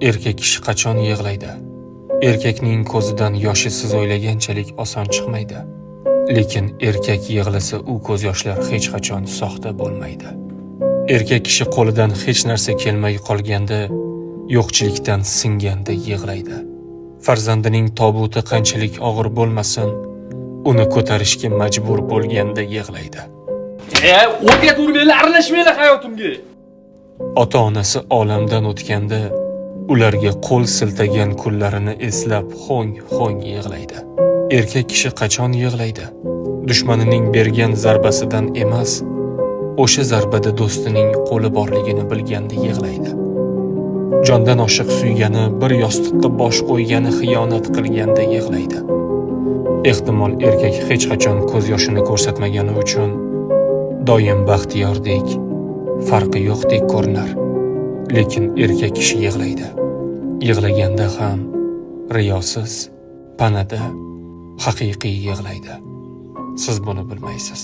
Erkak kishi qachon yig'laydi? Erkakning ko'zidan yoshi siz o'ylaganchalik oson chiqmaydi. Lekin erkak yig'lasa u ko'z yoshlar hech qachon soxta bo'lmaydi. Erkak kishi qo'lidan hech narsa kelmay qolganda, yo'qchilikdan singanda yig'laydi. Farzandining tobuti qanchalik og'ir bo'lmasin, uni ko'tarishga majbur bo'lganda yig'laydi. O'rgatuvmanglar, aralashmanglar hayotimga. Ota-onasi olamdan o'tganda, ularga qo'l siltagan kunlarini eslab ho'ng yig'laydi. Erkak kishi qachon yig'laydi? Dushmanining bergan zarbasidan emas, o'sha zarbada do'stining qo'li borligini bilganda yig'laydi. Jondan oshiq suygani, bir yostiqqa bosh qo'ygani xiyonat qilganda yig'laydi. Ehtimol erkak hech qachon ko'z yoshini ko'rsatmagani uchun doim baxtiyordek, farqi yo'qdek ko'rinar. Lekin erkak kishi yig'laydi. Yig'laganda ham riyosiz, panada, haqiqiy yig'laydi. Siz buni bilmaysiz.